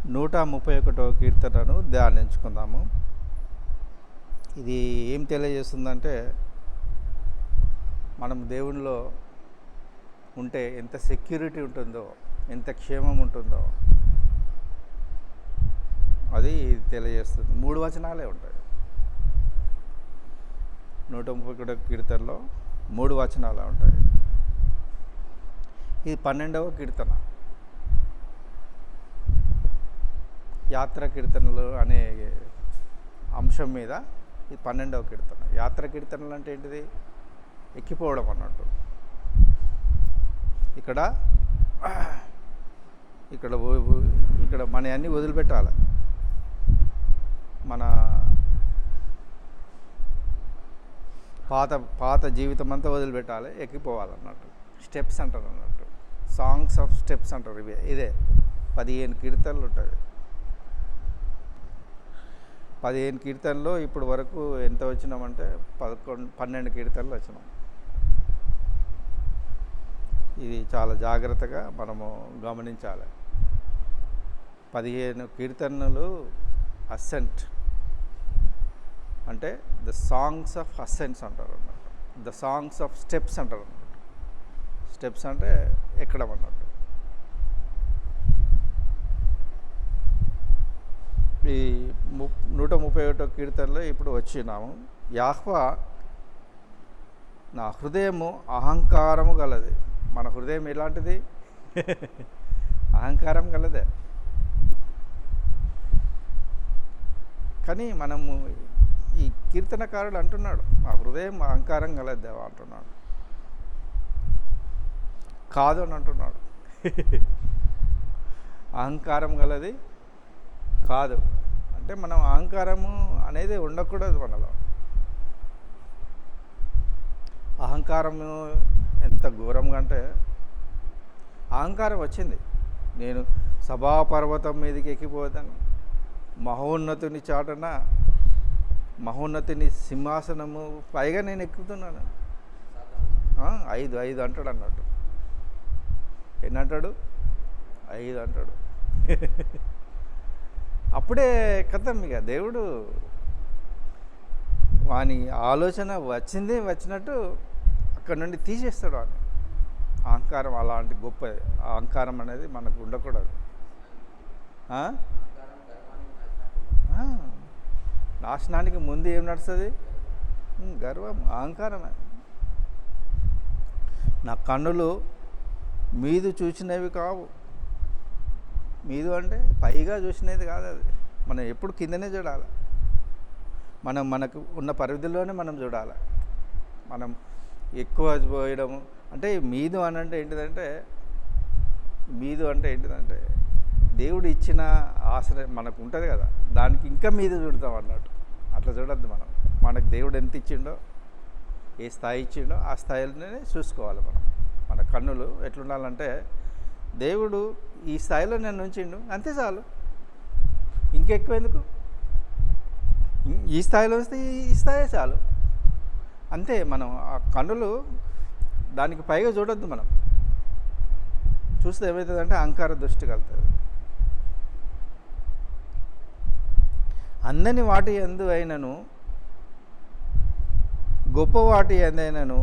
131వ కీర్తనను ధ్యానించుకుందాము. ఇది ఏం తెలియజేస్తుందంటే, మనం దేవునిలో ఉంటే ఎంత సెక్యూరిటీ ఉంటుందో, ఎంత క్షేమం ఉంటుందో అది తెలియజేస్తుంది. 3 వచనాలే ఉంటాయి. 131వ కీర్తనలో 3 వచనాలే ఉంటాయి. ఇది 12వ కీర్తన. యాత్ర కీర్తనలు అనే అంశం మీద ఇది 12వ కీర్తన. యాత్ర కీర్తనలు అంటే ఏంటిది? ఎక్కిపోవడం అన్నట్టు. ఇక్కడ మన అన్నీ వదిలిపెట్టాలి. మన పాత జీవితం అంతా వదిలిపెట్టాలి, ఎక్కిపోవాలన్నట్టు. స్టెప్స్ అంటారు అన్నట్టు. సాంగ్స్ ఆఫ్ స్టెప్స్ అంటారు. ఇదే 15 కీర్తనలు ఉంటుంది. 15 కీర్తనలో ఇప్పుడు వరకు ఎంత వచ్చినామంటే 12 కీర్తనలు వచ్చినాం. ఇది చాలా జాగ్రత్తగా మనము గమనించాలి. 15 కీర్తనలు అసెంట్ అంటే ద సాంగ్స్ ఆఫ్ అసెంట్స్ అంటారు అన్నట్టు. ద సాంగ్స్ ఆఫ్ స్టెప్స్ అంటారు అన్నట్టు. స్టెప్స్ అంటే ఎక్కడం అన్నట్టు. ఈ 131వ కీర్తనలో ఇప్పుడు వచ్చినాము. యెహోవా నా హృదయము అహంకారము గలది. మన హృదయం ఎలాంటిది? అహంకారం గలదే. కానీ మనము ఈ కీర్తనకారుడు అంటున్నాడు, నా హృదయం అహంకారం గలది దేవా అంటున్నాడు. కాదు అని అంటున్నాడు. అహంకారం గలది కాదు అంటే మనం అహంకారము అనేది ఉండకూడదు మనలో. అహంకారము ఎంత ఘోరంగా అంటే, అహంకారం వచ్చింది. నేను సభాపర్వతం మీదకి ఎక్కిపోతాను, మహోన్నతుని చాటున మహోన్నతుని సింహాసనము పైగా నేను ఎక్కుతున్నాను. 5 అంటాడు అన్నట్టు. ఎన్ని అంటాడు? 5 అంటాడు. అప్పుడే కథం. ఇక దేవుడు వాని ఆలోచన వచ్చినట్టు అక్కడ నుండి తీసేస్తాడు వాడిని. అహంకారం అలాంటి గొప్ప అహంకారం అనేది మనకు ఉండకూడదు. నాశనానికి ముందు ఏం నడుస్తుంది? గర్వం, అహంకారమే. నా కన్నులు మీదు చూసినవి కావు. మీదు అంటే పైగా చూసినది కాదు. అది మనం ఎప్పుడు కిందనే చూడాలి. మనకు ఉన్న పరిధిలోనే మనం చూడాలి. మనం ఎక్కువ పోయడం అంటే మీదు అని అంటే ఏంటిదంటే, దేవుడు ఇచ్చిన ఆశ్రయం మనకు ఉంటుంది కదా, దానికి ఇంకా మీద చూడతాం అన్నట్టు. అట్లా చూడద్దు మనం. మనకు దేవుడు ఎంత ఇచ్చిండో, ఏ స్థాయి ఇచ్చిండో ఆ స్థాయిలోనే చూసుకోవాలి మనం. మన కన్నులు ఎట్లుండాలంటే, దేవుడు ఈ స్థాయిలో నన్ను ఉంచిండు అంతే చాలు, ఇంకెక్కువ ఎందుకు? ఈ స్థాయిలో వస్తే ఈ స్థాయి చాలు అంతే. మనం ఆ కన్నులు దానికి పైగా చూడొద్దు. మనం చూస్తే ఏమవుతుందంటే అహంకార దృష్టి కలుగుతుంది. అందని వాటి యందు అయినను గొప్ప వాటి ఎందైనను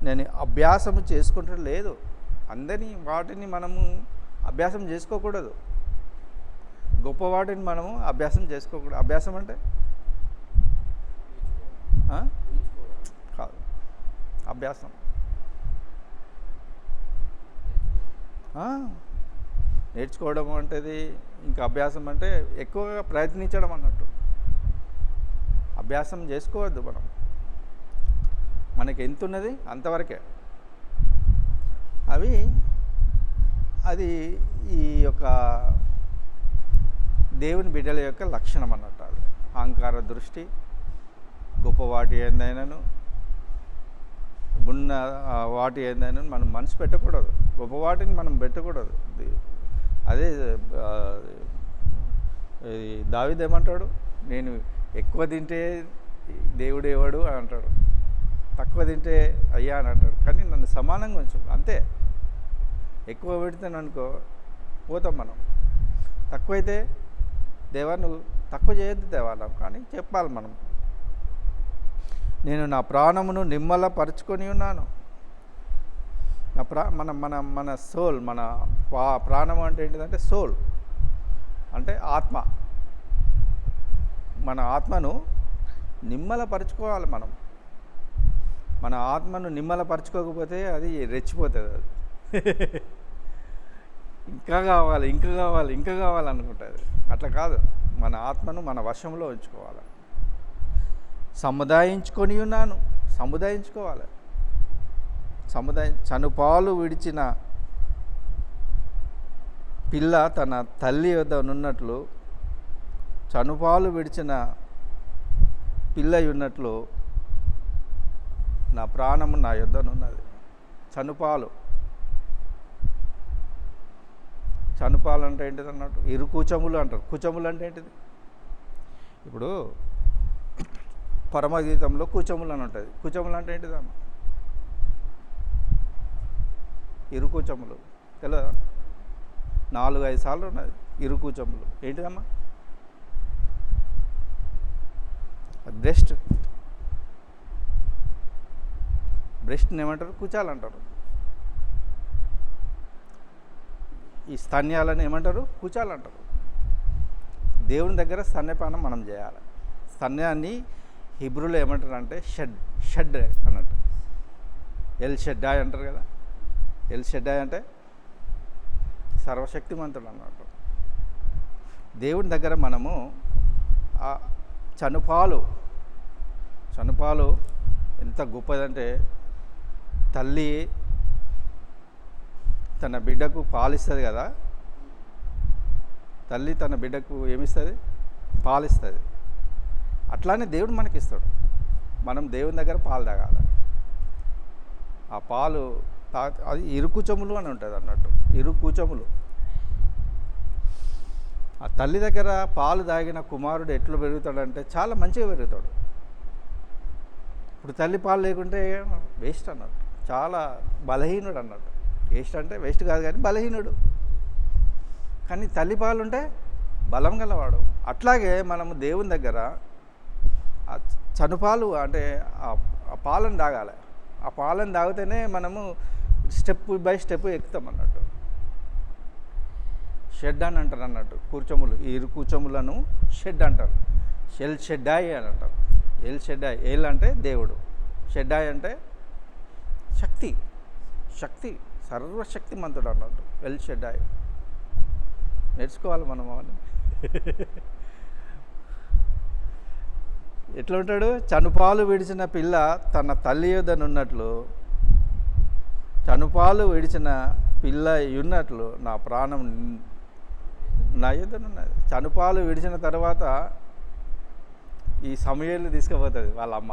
నేను అభ్యాసము చేసుకుంటూ లేదు. అందని వాటిని మనము అభ్యాసం చేసుకోకూడదు. గొప్ప వాటిని మనము అభ్యాసం చేసుకోకూడదు. అభ్యాసం అంటే కాదు, అభ్యాసం నేర్చుకోవడం అంటేది. ఇంకా అభ్యాసం అంటే ఎక్కువగా ప్రయత్నించడం అన్నట్టు. అభ్యాసం చేసుకోవద్దు మనం. మనకి ఎంత ఉన్నది అంతవరకే. అది ఈ యొక్క దేవుని బిడ్డల యొక్క లక్షణం అన్నట్టు. అది అహంకార దృష్టి, గొప్ప వాటి ఏందైనాను ఉన్న వాటి ఏందైనా మనం మనసు పెట్టకూడదు. గొప్ప వాటిని మనం పెట్టకూడదు. అదే దావీదు ఏమంటాడు? నేను ఎక్కువ తింటే దేవుడు ఎవడు అని అంటాడు, తక్కువ తింటే అయ్యా అని అంటాడు. కానీ నన్ను సమానంగా ఉంచు అంతే. ఎక్కువ పెడితేననుకో పోతాం మనం, తక్కువైతే దేవా నువ్వు తక్కువ చేయొద్దు దేవా నాకు, కానీ చెప్పాలి మనం. నేను నా ప్రాణమును నిమ్మలపరుచుకొని ఉన్నాను. నా మన మన మన సోల్, మన ప్రాణం అంటే ఏంటిదంటే సోల్ అంటే ఆత్మ. మన ఆత్మను నిమ్మలపరుచుకోవాలి మనం. మన ఆత్మను నిమ్మలపరుచుకోకపోతే అది రెచ్చిపోతుంది. అది ఇంకా కావాలి, ఇంకా కావాలి, ఇంకా కావాలనుకుంటుంది. అట్లా కాదు, మన ఆత్మను మన వశంలో ఉంచుకోవాలి. సముదాయించుకొని ఉన్నాను, సముదాయించుకోవాలి. చనుపాలు విడిచిన పిల్ల తన తల్లి వద్ద ఉన్నట్లు, చనుపాలు విడిచిన పిల్ల ఉన్నట్లు నా ప్రాణము నా యొద్దనున్నది. చనుపాలు అంటే ఏంటిది అన్నట్టు, ఇరుకుచములు అంటారు. కుచములు అంటే ఏంటిది? ఇప్పుడు పరమగీతంలో కుచములు అని ఉంటుంది. కుచములు అంటే ఏంటిదమ్మ? ఇరుకుచములు తెలియదా? 4-5 సార్లు ఉన్నది ఇరుకుచములు. ఏంటిదమ్మా? బ్రెస్ట్ని ఏమంటారు? కుచాలు అంటారు. ఈ స్తన్యాలను ఏమంటారు? కుచాలు అంటారు. దేవుని దగ్గర స్తన్యపానం మనం చేయాలి. స్తన్యాన్ని హిబ్రూలో ఏమంటారు అంటే షడ్ అన్నట్టు. ఎల్ షెడ్డాయ్ అంటారు కదా. ఎల్ షెడ్డాయ్ అంటే సర్వశక్తిమంతుడు అన్నట్టు. దేవుని దగ్గర మనము ఆ చనుపాలు ఎంత గొప్పదంటే, తల్లి తన బిడ్డకు పాలిస్తుంది కదా. తల్లి తన బిడ్డకు ఏమిస్తుంది? పాలిస్తుంది. అట్లానే దేవుడు మనకిస్తాడు. మనం దేవుని దగ్గర పాలు తాగాలి. ఆ పాలు అది ఇరుకుచములు అని ఉంటుంది అన్నట్టు. ఇరుకుచములు. ఆ తల్లి దగ్గర పాలు తాగిన కుమారుడు ఎట్లా పెరుగుతాడంటే చాలా మంచిగా పెరుగుతాడు. ఇప్పుడు తల్లి పాలు లేకుంటే వేస్ట్ అన్నట్టు, చాలా బలహీనుడు అన్నట్టు. వేస్ట్ అంటే వేస్ట్ కాదు కానీ బలహీనుడు. కానీ తల్లి పాలు ఉంటే బలం గలవాడు. అట్లాగే మనము దేవుని దగ్గర ఆ చనుపాలు అంటే ఆ పాలను తాగాలి. ఆ పాలను తాగితేనే మనము స్టెప్ బై స్టెప్ ఎక్కుతాం అన్నట్టు. షెడ్ అని అంటారు అన్నట్టు. కూర్చొములు, ఈ ఇరు కూర్చొములను షెడ్ అంటారు. ఎల్ షెడ్డాయి అని అంటారు. ఎల్ షెడ్డాయి. ఎల్ అంటే దేవుడు, షెడ్డాయి అంటే శక్తి సర్వశక్తిమంతుడు అన్నట్టు. ఎల్ షెడ్డాయి నేర్చుకోవాలి మనం అవన్నీ. ఎట్లా ఉంటాడు? చనుపాలు విడిచిన పిల్ల తన తల్లి యొద్దనున్నట్లు, చనుపాలు విడిచిన పిల్ల ఉన్నట్లు నా ప్రాణం నా యొద్దనున్నది. చనుపాలు విడిచిన తర్వాత ఈ సమయాలు తీసుకుపోతుంది వాళ్ళ అమ్మ.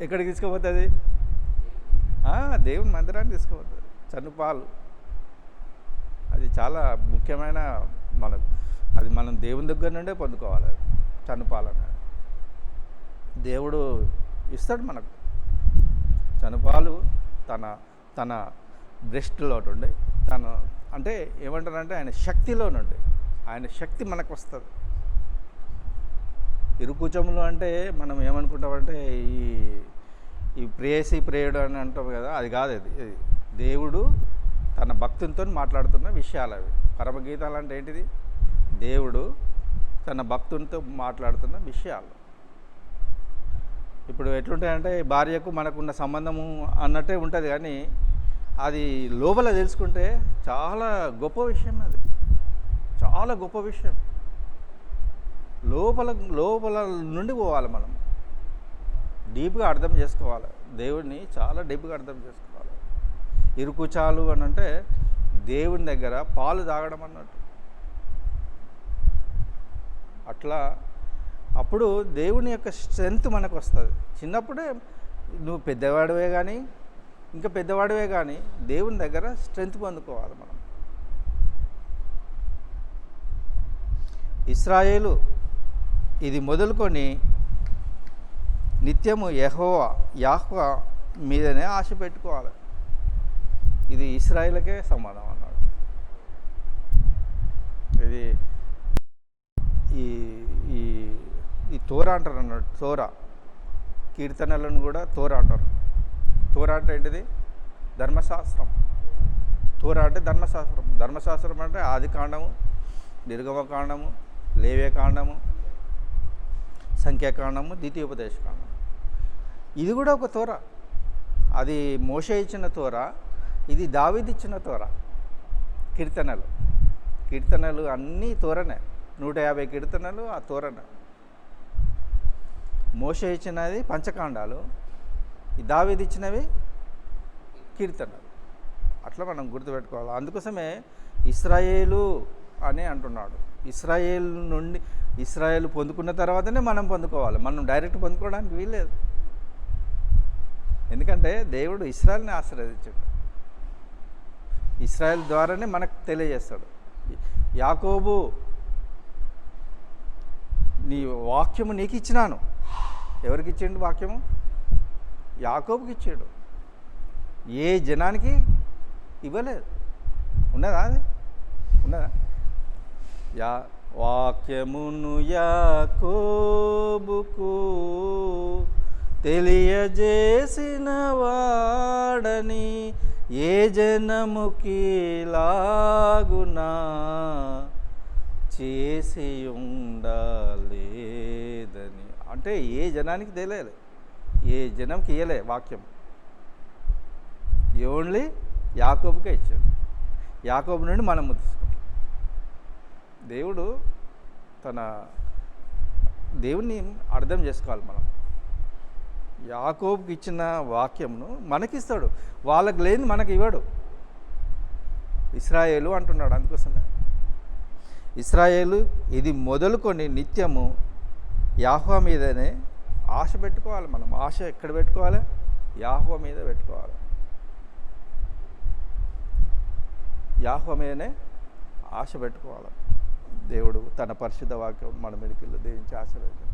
ఎక్కడికి తీసుకుపోతుంది? దేవుని మందిరాన్ని తీసుకుపోతుంది. చనుపాలు అది చాలా ముఖ్యమైన మనకు. అది మనం దేవుని దగ్గర నుండే పొందుకోవాలి. చనుపాలని దేవుడు ఇస్తాడు మనకు. చనుపాలు తన బ్రెస్ట్లో నుండి, తను అంటే ఏమంటారంటే ఆయన శక్తిలో నుండి, ఆయన శక్తి మనకు వస్తుంది. ఇరుకుచములు అంటే మనం ఏమనుకుంటామంటే ఈ ప్రేయుడు అని అంటాం కదా, అది కాదు. అది దేవుడు తన భక్తునితో మాట్లాడుతున్న విషయాలు అవి. పరమగీతాలు అంటే ఏంటిది? దేవుడు తన భక్తునితో మాట్లాడుతున్న విషయాలు. ఇప్పుడు ఎట్లుంటాయంటే భార్యకు మనకున్న సంబంధము అన్నట్టే ఉంటుంది, కానీ అది లోపల తెలుసుకుంటే చాలా గొప్ప విషయం. అది చాలా గొప్ప విషయం. లోపల నుండి పోవాలి మనం. డీప్గా అర్థం చేసుకోవాలి దేవుడిని, చాలా డీప్గా అర్థం చేసుకోవాలి. ఇరుకుచాలు అని అంటే దేవుని దగ్గర పాలు తాగడం అన్నట్టు. అట్లా అప్పుడు దేవుని యొక్క స్ట్రెంగ్త్ మనకు వస్తుంది. చిన్నప్పుడే నువ్వు పెద్దవాడివే కానీ ఇంకా పెద్దవాడివే కానీ దేవుని దగ్గర స్ట్రెంగ్త్ పొందుకోవాలి మనం. ఇశ్రాయేలు ఇది మొదలుకొని నిత్యము యాహ్వా మీదనే ఆశ పెట్టుకోవాలి. ఇది ఇశ్రాయేలుకే సమానం అన్నమాట. ఇది తోరా అంటారు అన్నట్టు. తోరా కీర్తనలను కూడా తోరా అంటారు. తోరా అంటే ఏంటిది? ధర్మశాస్త్రం. తోరా అంటే ధర్మశాస్త్రం. ధర్మశాస్త్రం అంటే ఆది కాండము, నిర్గమకాండము, లేవ్యకాండము, సంఖ్యాకాండము, ద్వితీయోపదేశకాండము. ఇది కూడా ఒక తోరా. అది మోషే ఇచ్చిన తోరా, ఇది దావీదు ఇచ్చిన తోరా. కీర్తనలు అన్నీ తోరనే. 150 కీర్తనలు ఆ తోరనే. మోషే ఇచ్చినది పంచకాండాలు, ఈ దావీదు ఇచ్చినవి కీర్తనలు. అట్లా మనం గుర్తుపెట్టుకోవాలి. అందుకోసమే ఇశ్రాయేలు అని అంటున్నాడు. ఇశ్రాయేలు పొందుకున్న తర్వాతనే మనం పొందుకోవాలి. మనం డైరెక్ట్ పొందుకోవడానికి వీల్లేదు. ఎందుకంటే దేవుడు ఇశ్రాయేల్ని ఆశీర్వదించాడు. ఇశ్రాయేల్ ద్వారానే మనకు తెలియజేస్తాడు. యాకోబు, నీ వాక్యము నీకు ఇచ్చినాను. ఎవరికి ఇచ్చిండు వాక్యము? యాకోబుకి ఇచ్చాడు. ఏ జనానికి ఇవ్వలేదు. ఉన్నదా? అది ఉన్నదా? వాక్యమును యాకోబుకు తెలియజేసిన వాడని ఏ జనముకి లాగునా చేసి ఉండలేదని. అంటే ఏ జనానికి తెలియలే, ఏ జనంకి ఇయ్యలే వాక్యం. ఓన్లీ యాకోబుకే ఇచ్చాడు. యాకోబు నుండి మనం తీసుకుంటాం. దేవుణ్ణి అర్థం చేసుకోవాలి మనం. యాకోబుకి ఇచ్చిన వాక్యంను మనకిస్తాడు. వాళ్ళకి లేని మనకి ఇవ్వడు. ఇశ్రాయేలు అంటున్నాడు. అందుకోసమే ఇశ్రాయేలు ఇది మొదలుకొని నిత్యము యెహోవా మీదనే ఆశ పెట్టుకోవాలి. మనం ఆశ ఎక్కడ పెట్టుకోవాలి? యెహోవా మీద పెట్టుకోవాలి. యెహోవా మీదనే ఆశ పెట్టుకోవాలి. దేవుడు తన పరిశుద్ధ వాక్యం మన మెడికల్లో దీవించి ఆశీర్వదించాడు.